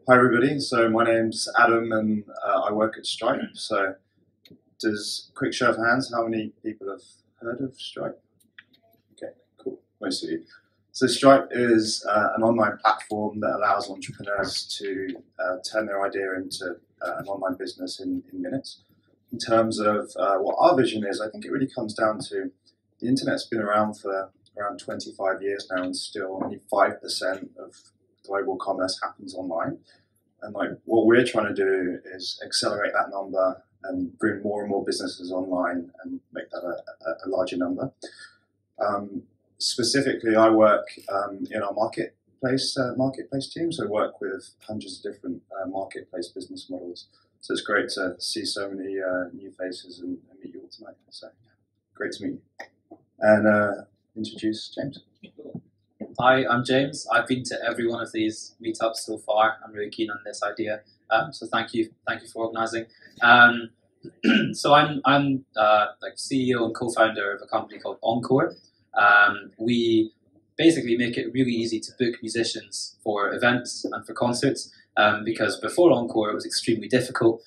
Hi everybody, so my name's Adam and I work at Stripe. So quick show of hands, how many people have heard of Stripe? Okay, cool, most of you. So Stripe is an online platform that allows entrepreneurs to turn their idea into an online business in minutes. In terms of what our vision is, I think it really comes down to the internet's been around for around 25 years now, and still only 5% of global commerce happens online. And like what we're trying to do is accelerate that number and bring more and more businesses online and make that a larger number. Specifically, I work in our marketplace team, so work with hundreds of different marketplace business models. So it's great to see so many new faces and meet you all tonight. So great to meet you. And introduce James. Hi, I'm James. I've been to every one of these meetups so far. I'm really keen on this idea, so thank you for organising. So I'm like CEO and co-founder of a company called Encore. We basically make it really easy to book musicians for events and for concerts, because before Encore it was extremely difficult.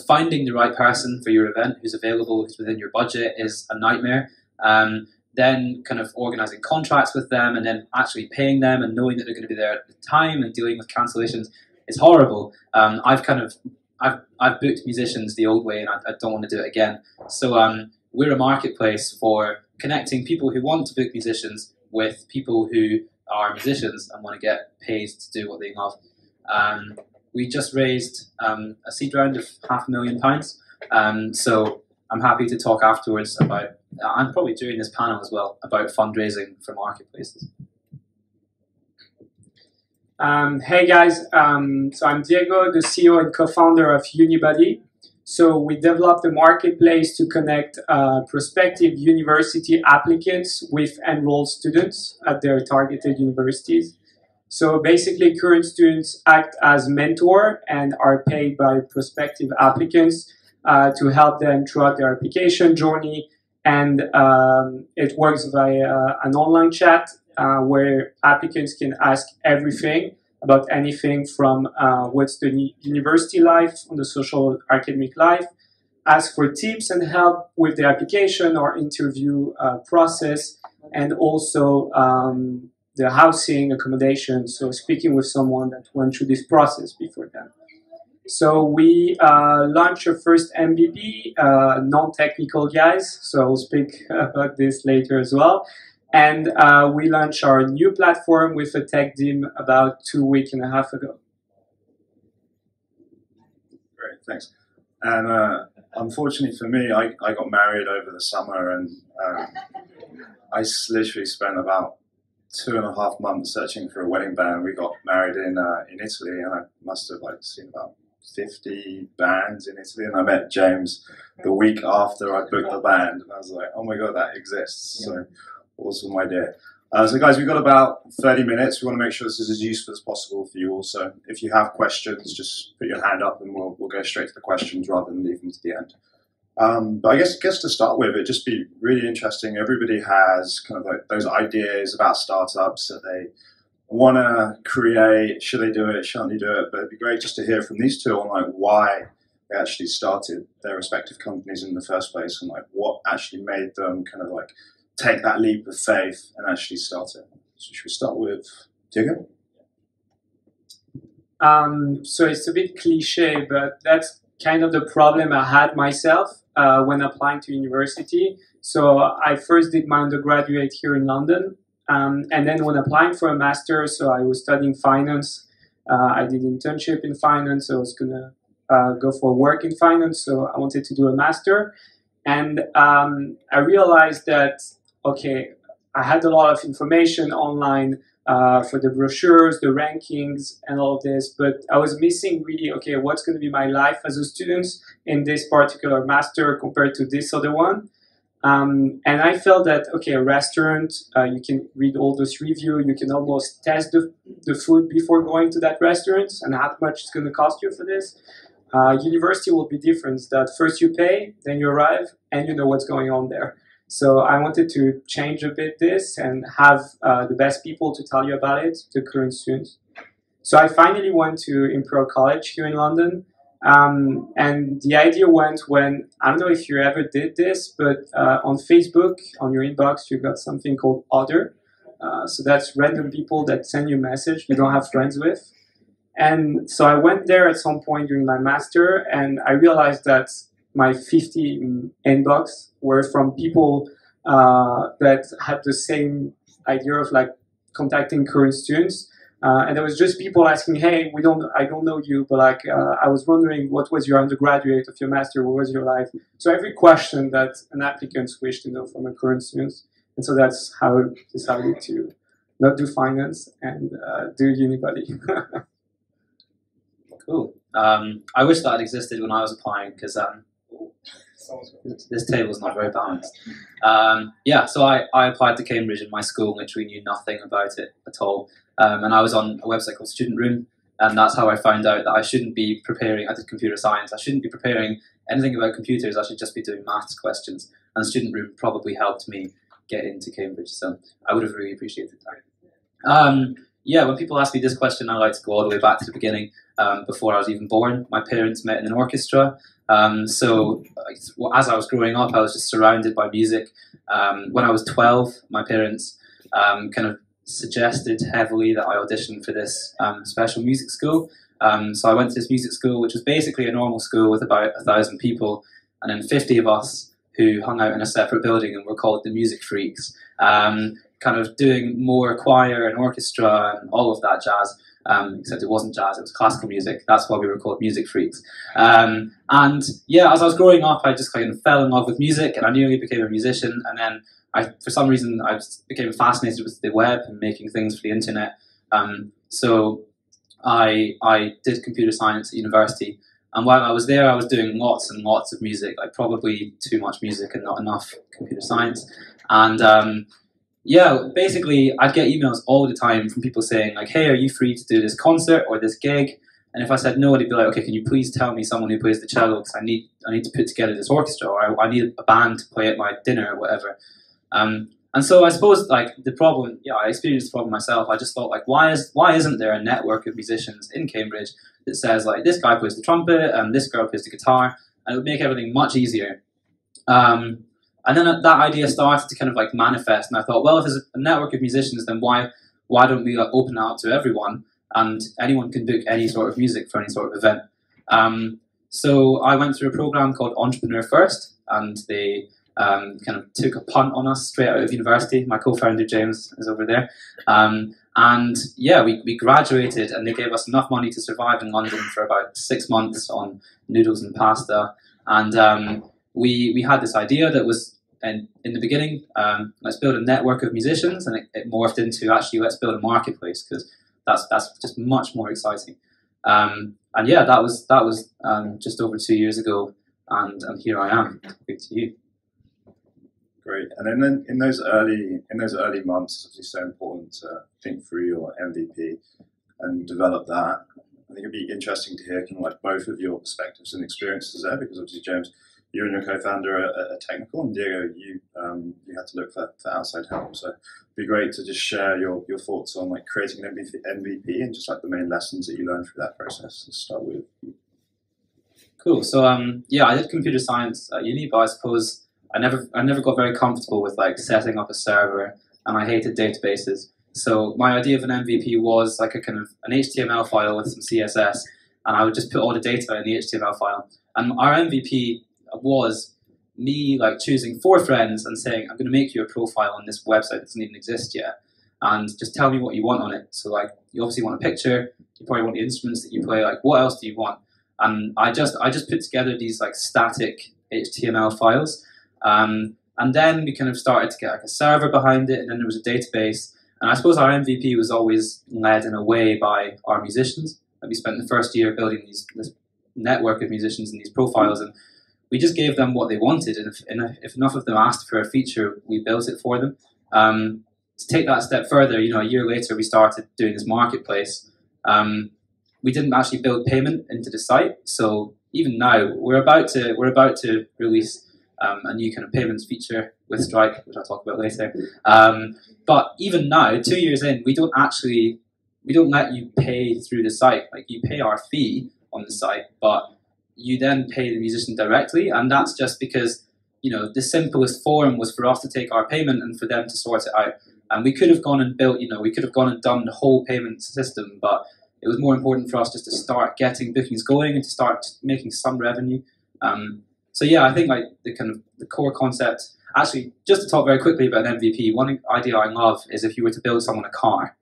Finding the right person for your event who's available, who's within your budget, is a nightmare. Then kind of organising contracts with them and then actually paying them and knowing that they're going to be there at the time and dealing with cancellations is horrible. I've booked musicians the old way and I don't want to do it again. So we're a marketplace for connecting people who want to book musicians with people who are musicians and want to get paid to do what they love. We just raised a seed round of £500,000. So I'm happy to talk afterwards about, and probably during this panel as well, about fundraising for marketplaces. Hey guys, so I'm Diego, the CEO and co-founder of Unibudy. So we developed a marketplace to connect prospective university applicants with enrolled students at their targeted universities. So basically current students act as mentor and are paid by prospective applicants to help them throughout their application journey. And it works via an online chat where applicants can ask everything about anything from what's the university life, on the social academic life, ask for tips and help with the application or interview process, and also the housing accommodation, so speaking with someone that went through this process before them. So we launched our first MVP, non-technical guys, so I'll speak about this later as well. And we launched our new platform with a tech team about 2.5 weeks ago. Great, thanks. And unfortunately for me, I got married over the summer, and I literally spent about 2.5 months searching for a wedding band. We got married in Italy, and I must have seen about 50 bands in Italy, and I met James the week after I booked the band, and I was like, oh my god, that exists. So awesome idea. So guys, we've got about 30 minutes. We want to make sure this is as useful as possible for you all. So if you have questions, just put your hand up and we'll go straight to the questions rather than leave them to the end. But I guess to start with, it'd just be really interesting. Everybody has kind of those ideas about startups that they want to create. Should they do it? Shouldn't they do it? But it'd be great just to hear from these two on why they actually started their respective companies in the first place, and what actually made them kind of take that leap of faith and actually start it. So should we start with Diego? So it's a bit cliche, but that's kind of the problem I had myself when applying to university. So I first did my undergraduate here in London. And then when applying for a master, so I was studying finance. I did internship in finance. So I was going to go for work in finance. So I wanted to do a master. And I realized that, okay, I had a lot of information online for the brochures, the rankings, and all of this. But I was missing really, okay, what's going to be my life as a student in this particular master compared to this other one. And I felt that, okay, a restaurant, you can read all those reviews, you can almost test the food before going to that restaurant and how much it's going to cost you for this. University will be different, that first you pay, then you arrive, and you know what's going on there. So I wanted to change a bit this and have the best people to tell you about it, the current students. So I finally went to Imperial College here in London. And the idea went when, I don't know if you ever did this, but on Facebook, on your inbox, you got something called Other. So that's random people that send you a message you don't have friends with. And so I went there at some point during my master, and I realized that my 50 inbox were from people that had the same idea of like contacting current students. And there was just people asking, hey, I don't know you, but like, I was wondering what was your undergraduate of your master, what was your life? So every question that an applicant wished to know from a current student. And so that's how I decided to not do finance and do Unibuddy. Cool. I wish that had existed when I was applying, because this table is not very balanced. Yeah, so I applied to Cambridge in my school, which we knew nothing about it at all. And I was on a website called Student Room, and that's how I found out that I shouldn't be preparing, I did computer science, I shouldn't be preparing anything about computers, I should just be doing maths questions. And Student Room probably helped me get into Cambridge, so I would have really appreciated that. Yeah, when people ask me this question, I like to go all the way back to the beginning. Before I was even born, my parents met in an orchestra. So as I was growing up, I was just surrounded by music. When I was 12, my parents kind of suggested heavily that I audition for this special music school. So I went to this music school, which was basically a normal school with about 1,000 people, and then 50 of us who hung out in a separate building and were called the Music Freaks, kind of doing more choir and orchestra and all of that jazz. Except it wasn't jazz, it was classical music. That's why we were called Music Freaks. And yeah, as I was growing up, I just kind of fell in love with music, and I nearly became a musician. And then for some reason, I became fascinated with the web and making things for the internet. So I did computer science at university. And while I was there, I was doing lots and lots of music, like probably too much music and not enough computer science. And yeah, basically, I'd get emails all the time from people saying, like, hey, are you free to do this concert or this gig? And if I said no, they'd be like, okay, can you please tell me someone who plays the cello, because I need to put together this orchestra, or I need a band to play at my dinner or whatever. And so I suppose, like, the problem, yeah, I experienced the problem myself. I just thought, like, why isn't there a network of musicians in Cambridge that says, like, this guy plays the trumpet and this girl plays the guitar, and it would make everything much easier. And then that idea started to kind of like manifest, and I thought, well, if there's a network of musicians, then why don't we open it up to everyone, and anyone can book any sort of music for any sort of event. So I went through a program called Entrepreneur First, and they kind of took a punt on us straight out of university. My co-founder James is over there. And yeah, we graduated, and they gave us enough money to survive in London for about 6 months on noodles and pasta. And we had this idea that was, in the beginning, let's build a network of musicians, and it morphed into actually let's build a marketplace, because that's just much more exciting. And yeah, that was just over 2 years ago, and here I am talking to you. Great. And then in those early months, it's obviously so important to think through your MVP and develop that. I think it'd be interesting to hear kind of like both of your perspectives and experiences there, because obviously, James, you and your co-founder are technical, and Diego, you had to look for outside help. So it'd be great to just share your thoughts on like creating an MVP and just like the main lessons that you learned through that process to start with. Cool. So yeah, I did computer science at uni, but I suppose I never got very comfortable with like setting up a server, and I hated databases. So my idea of an MVP was like a kind of an HTML file with some CSS, and I would just put all the data in the HTML file. And our MVP was me like choosing 4 friends and saying, I'm going to make you a profile on this website that doesn't even exist yet, and just tell me what you want on it. So like, you obviously want a picture, you probably want the instruments that you play, like what else do you want? And I just put together these like static HTML files, and then we kind of started to get like a server behind it, and then there was a database. And I suppose our MVP was always led in a way by our musicians. Like, we spent the first year building this network of musicians and these profiles, and we just gave them what they wanted, and if enough of them asked for a feature, we built it for them. To take that step further, a year later, we started doing this marketplace. We didn't actually build payment into the site, so even now we're about to release a new kind of payments feature with Stripe, which I'll talk about later. But even now, 2 years in, we don't actually we don't let you pay through the site. Like, you pay our fee on the site, but you then pay the musician directly, and that's just because, you know, the simplest form was for us to take our payment and for them to sort it out. And we could have gone and built, you know, we could have gone and done the whole payment system, but it was more important for us just to start getting bookings going and to start making some revenue. So yeah, I think like the core concept. Actually, just to talk very quickly about an MVP, one idea I love is if you were to build someone a car,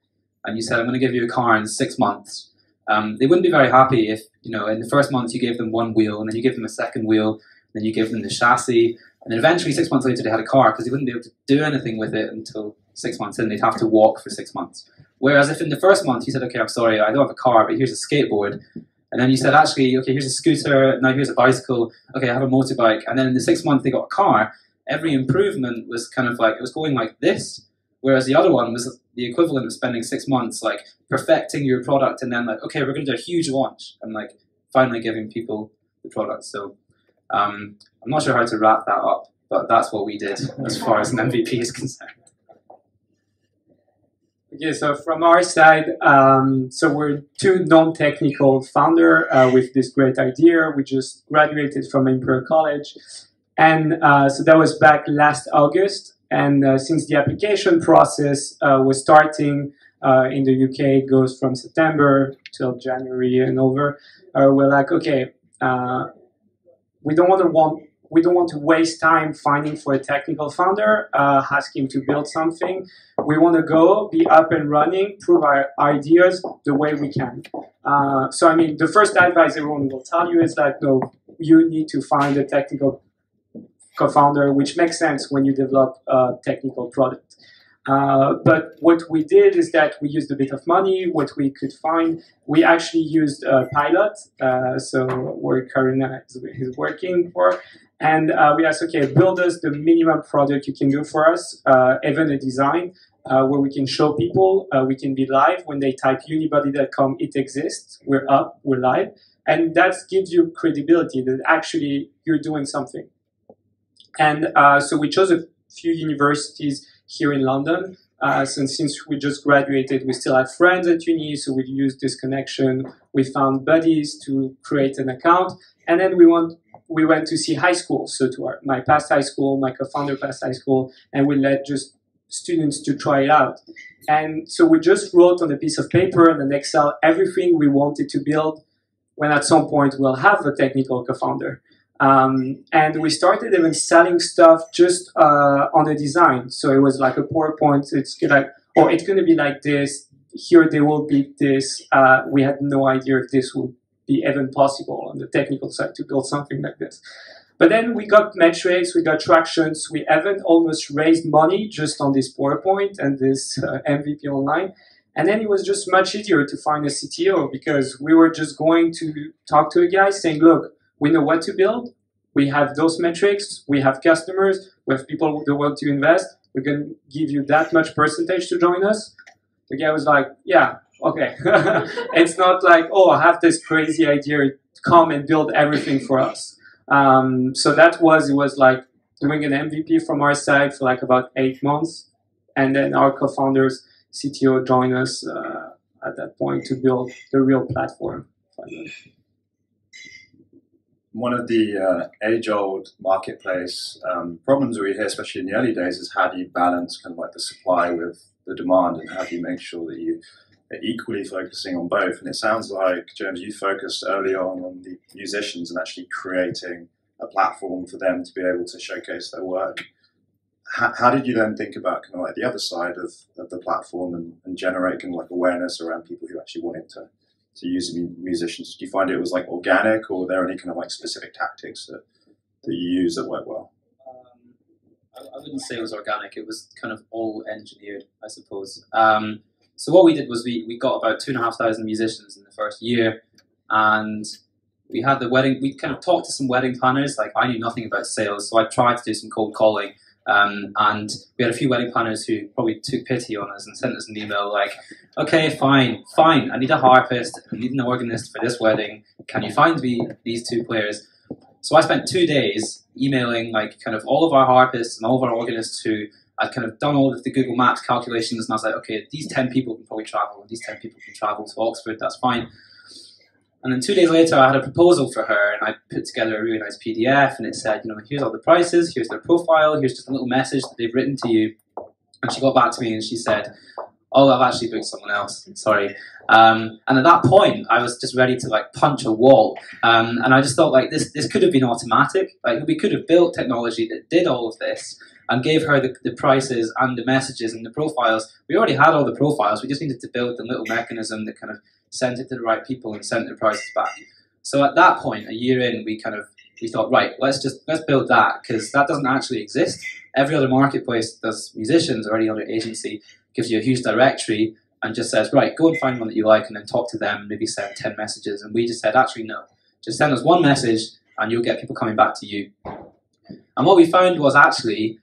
and you said, I'm going to give you a car in 6 months. They wouldn't be very happy if, you know, in the first month you gave them one wheel, and then you give them a second wheel, then you give them the chassis, and then eventually 6 months later they had a car, because they wouldn't be able to do anything with it until 6 months in. They'd have to walk for 6 months. Whereas if in the first month you said, okay, I'm sorry, I don't have a car, but here's a skateboard, and then you said, actually, okay, here's a scooter, now here's a bicycle, okay, I have a motorbike, and then in the 6th month they got a car, every improvement was kind of like, it was going like this, whereas the other one was the equivalent of spending 6 months like perfecting your product and then like, okay, we're going to do a huge launch and like finally giving people the product. So I'm not sure how to wrap that up, but that's what we did as far as an MVP is concerned. Okay, so from our side, so we're two non-technical founders with this great idea. We just graduated from Imperial College, and so that was back last August. And since the application process was starting in the UK, it goes from September till January and over. We're like, okay, we don't want to waste time finding for a technical founder, ask him to build something. We want to go, be up and running, prove our ideas the way we can. So I mean, the first advice everyone will tell you is that, no, you need to find a technical co-founder, which makes sense when you develop a technical product. But what we did is that we used a bit of money, what we could find. We actually used a pilot, so where Karina is working for. And we asked, okay, build us the minimum product you can do for us, even a design where we can show people, we can be live. When they type unibody.com, it exists, we're up, we're live. And that gives you credibility that actually you're doing something. And so we chose a few universities here in London. Since we just graduated, we still have friends at uni, so we used this connection. We found buddies to create an account. And then we went to see high school, so to my past high school, my co-founder past high school, and we let just students to try it out. And so we just wrote on a piece of paper and an Excel everything we wanted to build when at some point we'll have a technical co-founder. And we started even selling stuff just on the design. So it was like a PowerPoint. It's like, oh, it's going to be like this. Here they will be this. We had no idea if this would be even possible on the technical side to build something like this. But then we got metrics, we got tractions. We even almost raised money just on this PowerPoint and this MVP online. And then it was just much easier to find a CTO because we were just going to talk to a guy saying, look, we know what to build. We have those metrics. We have customers. We have people who want to invest. We're going to give you that much percentage to join us. The guy was like, yeah, okay. It's not like, oh, I have this crazy idea. Come and build everything for us. So it was like doing an MVP from our side for like about 8 months. And then our co-founders, CTO, joined us at that point to build the real platform. One of the age-old marketplace problems we hear, especially in the early days, is how do you balance kind of like the supply with the demand, and how do you make sure that you are equally focusing on both? And it sounds like, James, you focused early on the musicians and actually creating a platform for them to be able to showcase their work. How did you then think about kind of like the other side of the platform and generate kind of like awareness around people who actually wanted to use musicians? Do you find it was like organic, or were there any kind of like specific tactics that you use that work well? I wouldn't say it was organic. It was kind of all engineered, I suppose. So what we did was we got about 2,500 musicians in the first year, and we had the wedding. We kind of talked to some wedding planners. Like, I knew nothing about sales, so I tried to do some cold calling. And we had a few wedding planners who probably took pity on us and sent us an email like, okay, fine, I need a harpist, I need an organist for this wedding, can you find me these 2 players? So I spent 2 days emailing like kind of all of our harpists and all of our organists who I'd kind of done all of the Google Maps calculations, and I was like, okay, these 10 people can probably travel, and these 10 people can travel to Oxford, that's fine. And then 2 days later, I had a proposal for her, and I put together a really nice PDF, and it said, you know, here's all the prices, here's their profile, here's just a little message that they've written to you. And she got back to me and she said, oh, I've actually booked someone else, sorry. And at that point, I was just ready to like punch a wall. And I just thought like this could have been automatic. Like we could have built technology that did all of this and gave her the prices and the messages and the profiles. We already had all the profiles. We just needed to build the little mechanism that kind of sent it to the right people and sent the prices back. So at that point, a year in, we thought, right, let's build that, because that doesn't actually exist. Every other marketplace does musicians or any other agency gives you a huge directory and just says, right, go and find one that you like and then talk to them, maybe send 10 messages. And we just said, actually, no. Just send us one message and you'll get people coming back to you. And what we found was actually,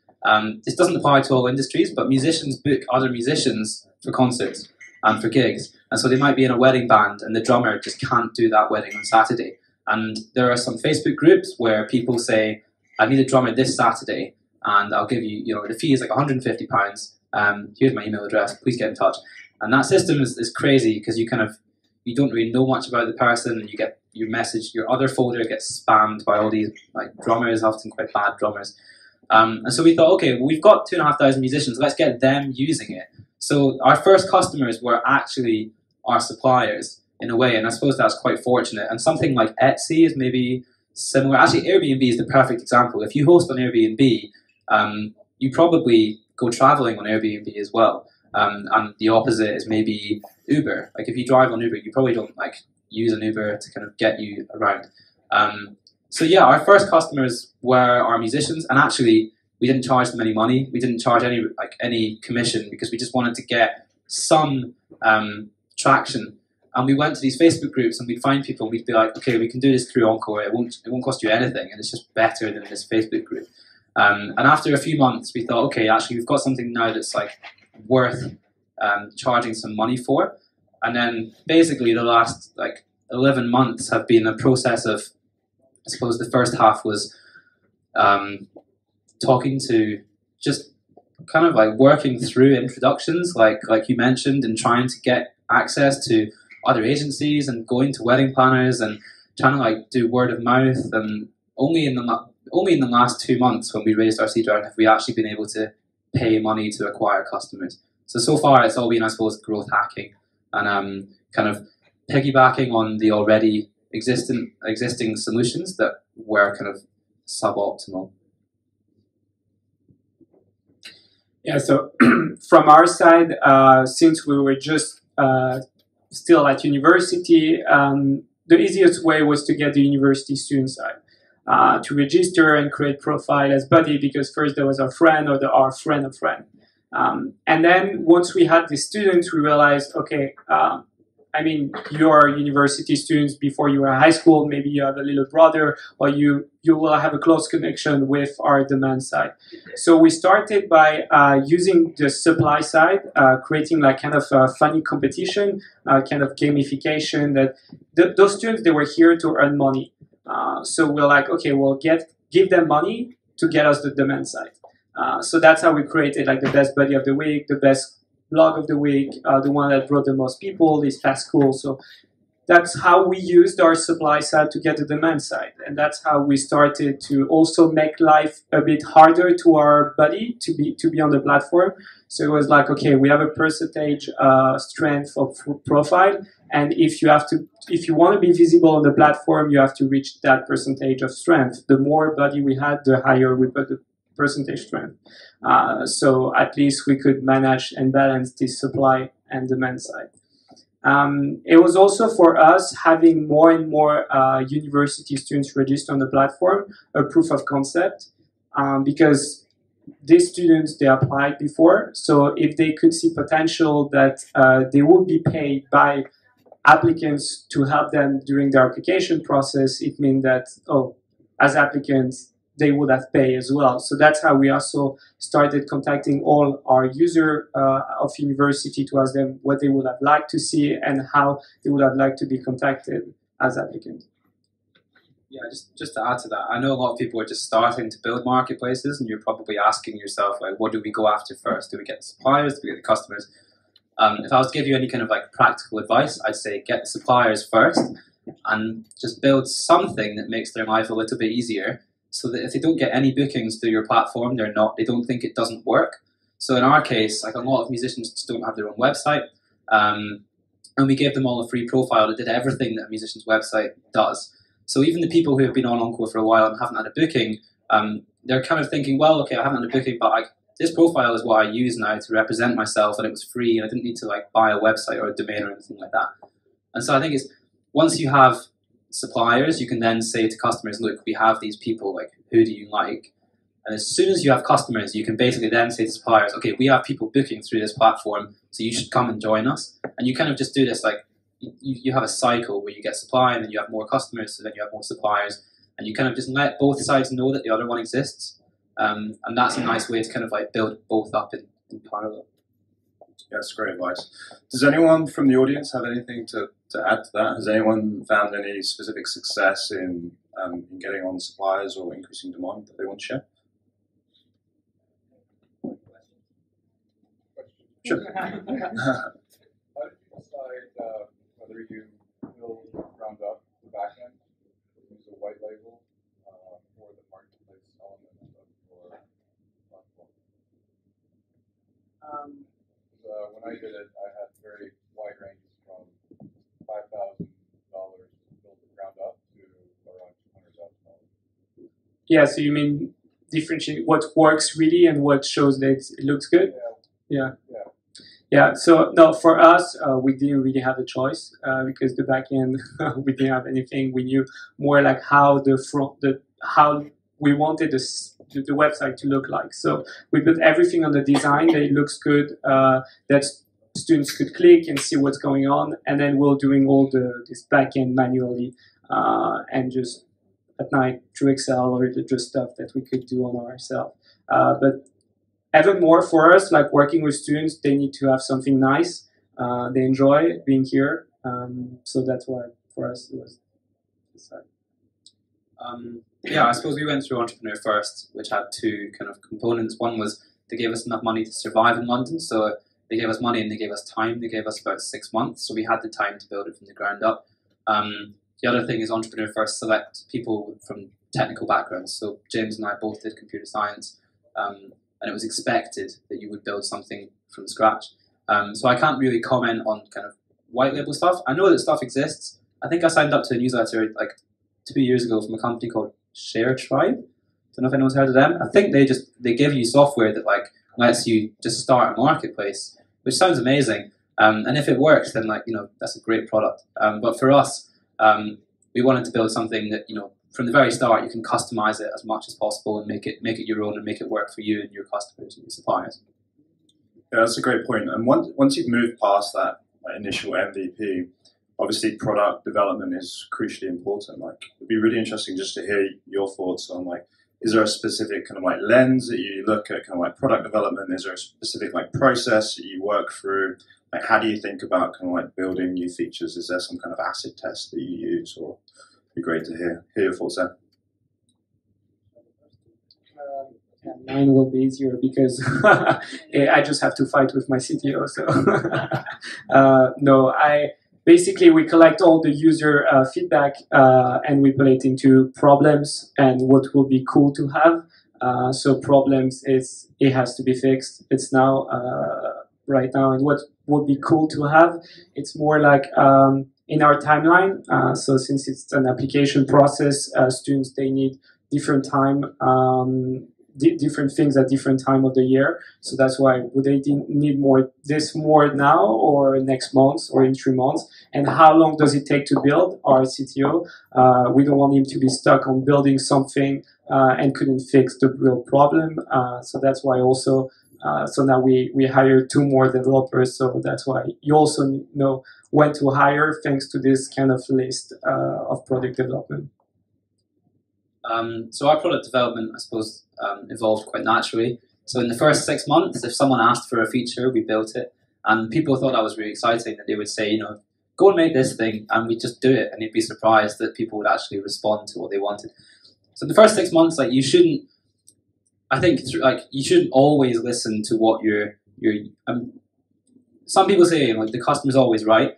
this doesn't apply to all industries, but musicians book other musicians for concerts and for gigs. And so they might be in a wedding band and the drummer just can't do that wedding on Saturday. And there are some Facebook groups where people say, I need a drummer this Saturday and I'll give you, the fee is like £150. Here's my email address, please get in touch. And that system is crazy because you don't really know much about the person, and you get your message, your other folder gets spammed by all these like drummers, often quite bad drummers. And so we thought, okay, well, we've got 2,500 musicians, let's get them using it. So our first customers were actually our suppliers in a way, and I suppose that's quite fortunate. And something like Etsy is maybe similar. Actually, Airbnb is the perfect example. If you host on Airbnb, you probably go traveling on Airbnb as well. And the opposite is maybe Uber. Like if you drive on Uber, you probably don't like use an Uber to kind of get you around. So yeah, our first customers were our musicians, and actually we didn't charge them any money. We didn't charge any commission because we just wanted to get some traction. And we went to these Facebook groups and we'd find people and we'd be like, okay, we can do this through Encore. It won't cost you anything, and it's just better than this Facebook group. And after a few months, we thought, okay, actually we've got something now that's like worth charging some money for. And then basically the last like 11 months have been a process of, I suppose the first half was talking to, just kind of like working through introductions, like you mentioned, and trying to get access to other agencies and going to wedding planners and trying to like do word of mouth. And only in the last 2 months when we raised our seed round have we actually been able to pay money to acquire customers. So far it's all been, I suppose, growth hacking and kind of piggybacking on the already existing solutions that were kind of suboptimal. Yeah, so from our side, since we were just still at university, the easiest way was to get the university student side. To register and create profile as buddy, because first there was our friend or our friend of friend. And then once we had the students, we realized, okay, I mean, you're university students before you were in high school, maybe you have a little brother, or you will have a close connection with our demand side. So we started by using the supply side, creating like kind of a funny competition, kind of gamification that those students, they were here to earn money. So we're like, okay, we'll give them money to get us the demand side. So that's how we created like the best buddy of the week, the best blog of the week, the one that brought the most people, is Fast School. So that's how we used our supply side to get the demand side. And that's how we started to also make life a bit harder to our buddy to be on the platform. So it was like, okay, we have a percentage strength of profile. And if you want to be visible on the platform, you have to reach that percentage of strength. The more buddy we had, the higher we put the percentage strength. So at least we could manage and balance the supply and demand side. It was also for us having more and more university students register on the platform, a proof of concept, because these students, they applied before. So if they could see potential that they would be paid by applicants to help them during their application process, it means that, as applicants, they would have paid as well. So that's how we also started contacting all our users of university to ask them what they would have liked to see and how they would have liked to be contacted as applicants. Yeah, just to add to that, I know a lot of people are just starting to build marketplaces, and you're probably asking yourself, like, what do we go after first? Do we get the suppliers? Do we get the customers? If I was to give you any kind of like practical advice, I'd say get the suppliers first, and just build something that makes their life a little bit easier, so that if they don't get any bookings through your platform, they don't think it doesn't work. So in our case, like a lot of musicians just don't have their own website, and we gave them all a free profile that did everything that a musician's website does. So even the people who have been on Encore for a while and haven't had a booking, they're kind of thinking, well, okay, I haven't had a booking, but this profile is what I use now to represent myself, and it was free, and I didn't need to like buy a website or a domain or anything like that. And so I think it's once you have suppliers, you can then say to customers, look, we have these people, like, who do you like? And as soon as you have customers, you can basically then say to suppliers, okay, we have people booking through this platform, so you should come and join us. And you kind of just do this, like, you have a cycle where you get supply, and then you have more customers, so then you have more suppliers, and you kind of just let both sides know that the other one exists. And that's a nice way to kind of like build both up in parallel. Yeah, that's great advice. Does anyone from the audience have anything to add to that? Has anyone found any specific success in getting on suppliers or increasing demand that they want to share? Sure. How did you decide whether you build ground up the back end, use a white label, or the marketplace element of your platform? When I did it, I had very wide ranges from $5,000 to build the ground up to around $200,000. Yeah, so you mean differentiate what works really and what shows that it looks good? Yeah. Yeah, so no, for us, we didn't really have a choice because the back end, we didn't have anything. We knew more like how how we wanted the website to look like. So we put everything on the design that it looks good, that students could click and see what's going on, and then we're doing all this back end manually and just at night through Excel or just stuff that we could do on ourselves. But even more for us, like working with students, they need to have something nice. They enjoy being here. So that's why for us it was decided. Yeah, I suppose we went through Entrepreneur First, which had two kind of components. One was they gave us enough money to survive in London. So they gave us money and they gave us time. They gave us about 6 months. So we had the time to build it from the ground up. The other thing is Entrepreneur First select people from technical backgrounds. So James and I both did computer science. And it was expected that you would build something from scratch. So I can't really comment on kind of white label stuff. I know that stuff exists. I think I signed up to a newsletter like 2 years ago from a company called Share Tribe. Don't know if anyone's heard of them. I think they give you software that like lets you just start a marketplace, which sounds amazing. And if it works, then like that's a great product. But for us, we wanted to build something that from the very start, you can customize it as much as possible and make it your own and make it work for you and your customers and your suppliers. Yeah, that's a great point. And once you've moved past that initial MVP, obviously product development is crucially important. Like, it'd be really interesting just to hear your thoughts on like, is there a specific kind of like lens that you look at kind of like product development? Is there a specific like process that you work through? Like, how do you think about kind of like building new features? Is there some kind of acid test that you use, or? Be great to hear your thoughts there. Mine will be easier because I just have to fight with my CTO. So no, basically we collect all the user feedback and we put it into problems and what will be cool to have. So problems is it has to be fixed. It's now right now, and what would be cool to have. It's more like. In our timeline, so since it's an application process, students, they need different time, different things at different time of the year. So that's why would they need more now or next month or in 3 months? And how long does it take to build? Our CTO, we don't want him to be stuck on building something and couldn't fix the real problem. So that's why also, so now we hire 2 more developers. So that's why you also know when to hire thanks to this kind of list of product development. So our product development, I suppose, evolved quite naturally. So in the first 6 months, if someone asked for a feature, we built it. And people thought that was really exciting, that they would say, go and make this thing, and we just do it, and you'd be surprised that people would actually respond to what they wanted. So the first 6 months, like, you shouldn't, I think, you shouldn't always listen to what some people say, like, the customer's always right.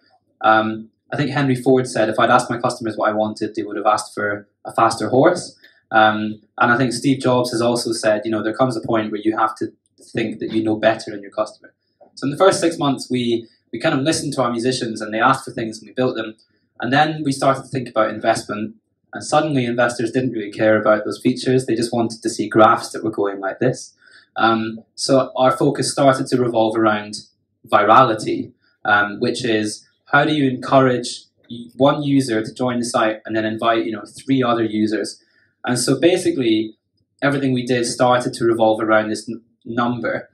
I think Henry Ford said, if I'd asked my customers what I wanted, they would have asked for a faster horse. And I think Steve Jobs has also said, there comes a point where you have to think that you know better than your customer. So in the first 6 months, we kind of listened to our musicians, and they asked for things, and we built them. And then we started to think about investment, and suddenly investors didn't really care about those features. They just wanted to see graphs that were going like this. So our focus started to revolve around virality, which is, how do you encourage one user to join the site and then invite 3 other users? And so basically, everything we did started to revolve around this number.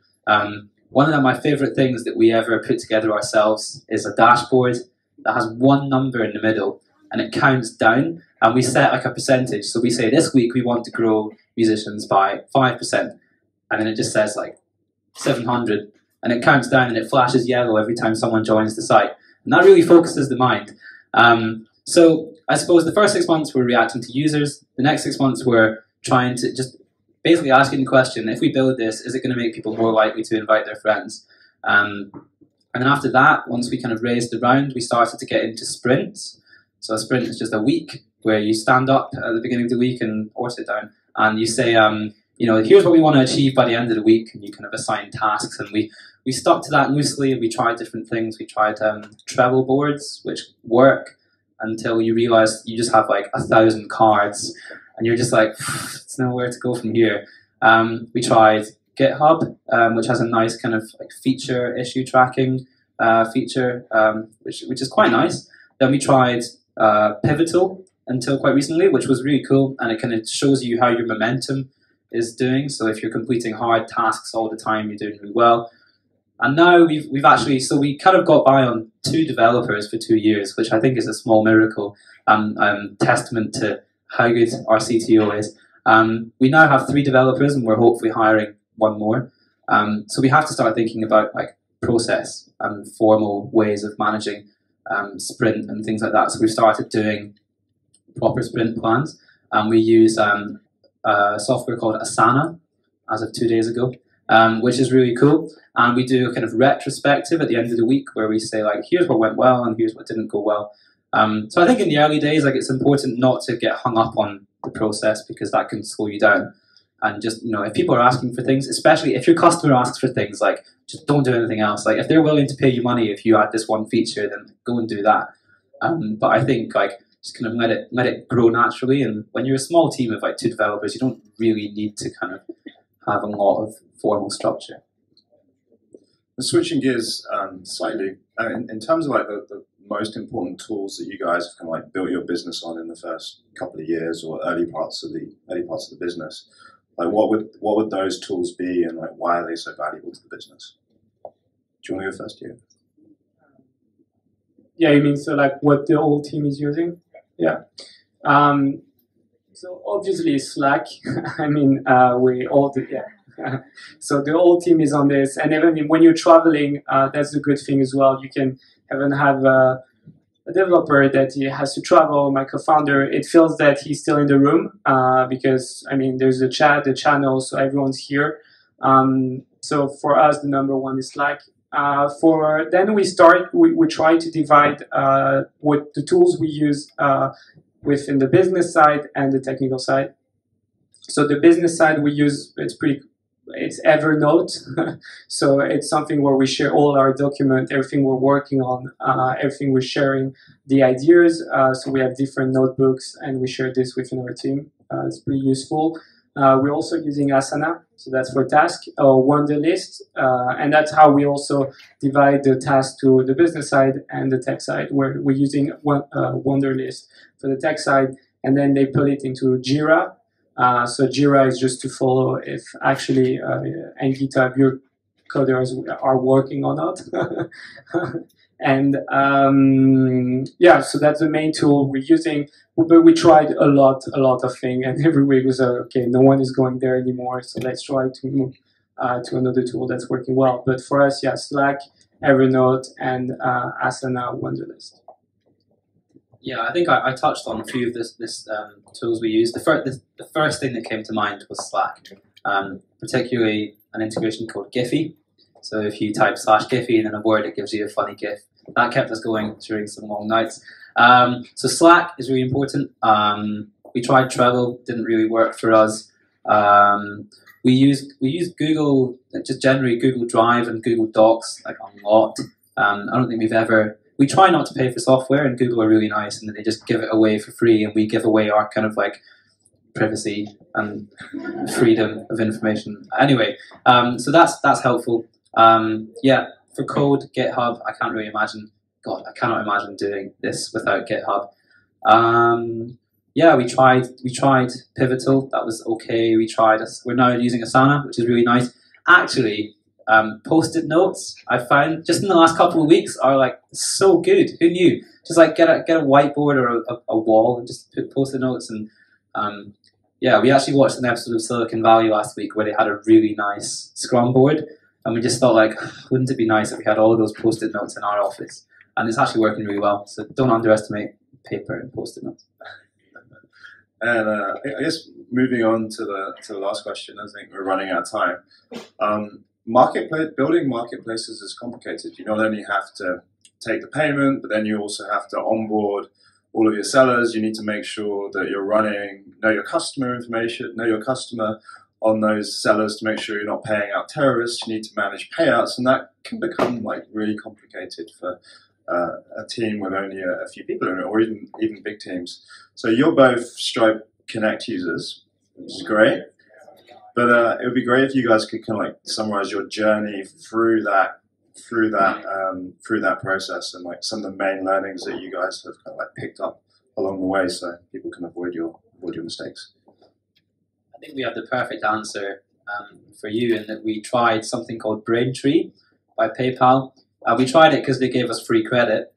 One of my favorite things that we ever put together ourselves is a dashboard that has one number in the middle, and it counts down, and we set like a percentage. So we say, this week we want to grow musicians by 5%, and then it just says like 700, and it counts down, and it flashes yellow every time someone joins the site. And that really focuses the mind. So I suppose the first 6 months were reacting to users. The next 6 months were trying to just basically asking the question, if we build this, is it going to make people more likely to invite their friends? And then after that, once we kind of raised the round, we started to get into sprints. So a sprint is just a week where you stand up at the beginning of the week or sit down, and you say, here's what we want to achieve by the end of the week, and you kind of assign tasks. And we stuck to that loosely, and we tried different things. We tried treble boards, which work until you realize you just have like 1,000 cards, and you're just like, it's nowhere to go from here. We tried GitHub, which has a nice kind of like feature issue tracking feature, which is quite nice. Then we tried Pivotal until quite recently, which was really cool, and it kind of shows you how your momentum is doing. So if you're completing hard tasks all the time, you're doing really well. And now we've actually, so we kind of got by on 2 developers for 2 years, which I think is a small miracle, testament to how good our CTO is. We now have 3 developers, and we're hopefully hiring 1 more. So we have to start thinking about like process and formal ways of managing sprint and things like that. So we've started doing proper sprint plans, and we use software called Asana as of 2 days ago, which is really cool. And we do a kind of retrospective at the end of the week where we say, like, here's what went well and here's what didn't go well. So I think in the early days, like, it's important not to get hung up on the process, because that can slow you down. And just, if people are asking for things, especially if your customer asks for things, like, just don't do anything else. Like, if they're willing to pay you money if you add this one feature, then go and do that. But I think, like, just kind of let it grow naturally. And when you're a small team of like 2 developers, you don't really need to kind of have a lot of formal structure. Switching gears slightly, in terms of like the most important tools that you guys have kind of like built your business on in the first couple of years or early parts of the business, like what would those tools be, and like why are they so valuable to the business? Do you want to go first, here? Yeah, you mean so like what the whole team is using? Yeah. So obviously Slack. I mean, we all do. Yeah. So the whole team is on this, and even when you're traveling, that's a good thing as well. You can even have a developer that he has to travel. My co-founder, it feels that he's still in the room because I mean, there's a chat, the channel, so everyone's here. So for us, the number one is Slack. Then we try to divide what the tools we use within the business side and the technical side. So the business side we use, it's Evernote. So it's something where we share all our documents, everything we're working on, everything we're sharing, the ideas. So we have different notebooks, and we share this within our team. It's pretty useful. We're also using Asana, so that's for task, or Wunderlist, and that's how we also divide the task to the business side and the tech side, where we're using Wunderlist for the tech side, and then they put it into Jira. So Jira is just to follow if actually and GitHub your coders are working or not. And yeah, so that's the main tool we're using. But we tried a lot of things, and every week was okay, no one is going there anymore, so let's try to move to another tool that's working well. But for us, yeah, Slack, Evernote, and Asana Wunderlist. Yeah, I think I touched on a few of this tools we use. The first thing that came to mind was Slack, particularly an integration called Giphy. So if you type /Giphy and then a word, it gives you a funny GIF. That kept us going during some long nights. So Slack is really important. We tried Trello, didn't really work for us. We use Google, just generally Google Drive and Google Docs like a lot. I don't think we try not to pay for software, and Google are really nice, and they just give it away for free, and we give away our kind of like privacy and freedom of information. Anyway, so that's helpful. Yeah, for code, GitHub, I can't really imagine. God, I cannot imagine doing this without GitHub. Yeah, we tried Pivotal. That was okay. We're now using Asana, which is really nice. Actually, post-it notes I found just in the last couple of weeks are like so good. Who knew? Just like get a whiteboard or a wall and just put post-it notes. And yeah, we actually watched an episode of Silicon Valley last week where they had a really nice Scrum board, and we just thought like, wouldn't it be nice if we had all of those post-it notes in our office? And it's actually working really well. So don't underestimate paper and post-it notes. And I guess moving on to the last question, I think we're running out of time. Building marketplaces is complicated. You not only have to take the payment, but then you also have to onboard all of your sellers. You need to make sure that you're know your customer information, know your customer on those sellers to make sure you're not paying out terrorists. You need to manage payouts, and that can become like really complicated for a team with only a few people in it, or even big teams. So you're both Stripe Connect users, which is great. But it would be great if you guys could kind of like summarize your journey through that process, and like some of the main learnings that you guys have kind of like picked up along the way, so people can avoid your mistakes. I think we have the perfect answer for you in that we tried something called Braintree by PayPal. We tried it because they gave us free credit.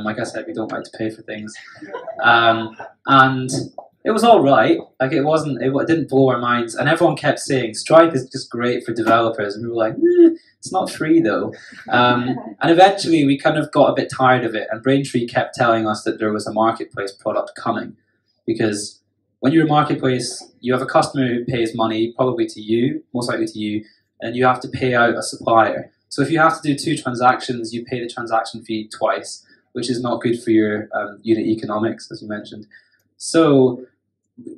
Like I said, we don't like to pay for things, and it was all right. Like it didn't blow our minds, and everyone kept saying Stripe is just great for developers, and we were like, it's not free though. And eventually, we kind of got a bit tired of it, and Braintree kept telling us that there was a marketplace product coming, because when you're a marketplace, you have a customer who pays money, probably to you, most likely to you, and you have to pay out a supplier. So if you have to do 2 transactions, you pay the transaction fee twice, which is not good for your unit economics, as you mentioned. So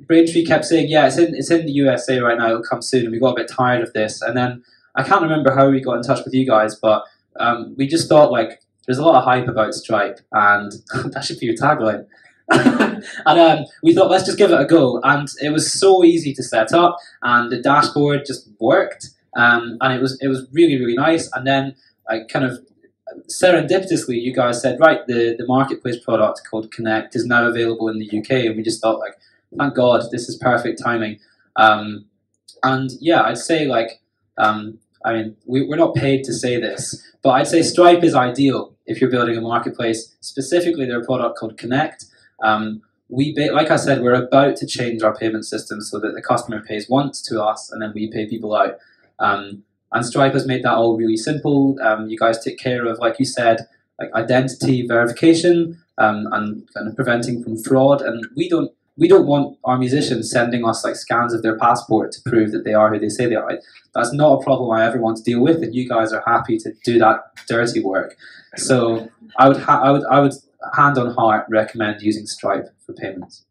Braintree kept saying, yeah, it's in the USA right now, it'll come soon, and we got a bit tired of this. And then I can't remember how we got in touch with you guys, but we just thought like, there's a lot of hype about Stripe, and that should be your tagline. And we thought, let's just give it a go. And it was so easy to set up, and the dashboard just worked. And it was really, really nice. And then I kind of serendipitously, you guys said, right, the marketplace product called Connect is now available in the UK, and we just thought like, thank God, this is perfect timing. And yeah, I'd say like, I mean, we're not paid to say this, but I'd say Stripe is ideal if you're building a marketplace, specifically their product called Connect. Like I said, we're about to change our payment system so that the customer pays once to us, and then we pay people out. And Stripe has made that all really simple. You guys take care of, like you said, like identity verification and kind of preventing from fraud. And we don't want our musicians sending us like scans of their passport to prove that they are who they say they are. That's not a problem I ever want to deal with, and you guys are happy to do that dirty work. So I would hand on heart recommend using Stripe for payments.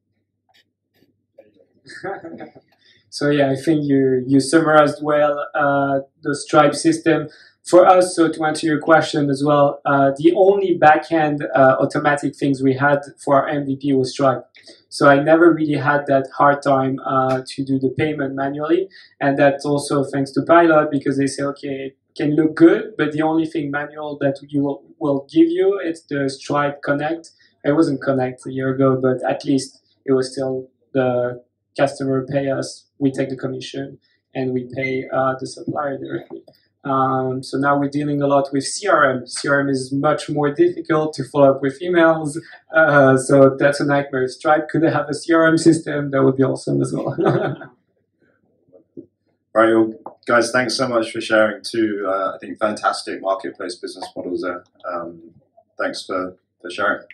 So yeah, I think you summarized well the Stripe system. For us, so to answer your question as well, the only backend automatic things we had for our MVP was Stripe. So I never really had that hard time to do the payment manually. And that's also thanks to Pilot, because they say, okay, it can look good, but the only thing manual that you will give you, it's the Stripe Connect. It wasn't Connect a year ago, but at least it was still the customer pay us, we take the commission, and we pay the supplier directly. So now we're dealing a lot with CRM. CRM is much more difficult to follow up with emails, so that's a nightmare. If Stripe could have a CRM system, that would be awesome as well. Right, well, guys, thanks so much for sharing 2, I think, fantastic marketplace business models there. Thanks for sharing.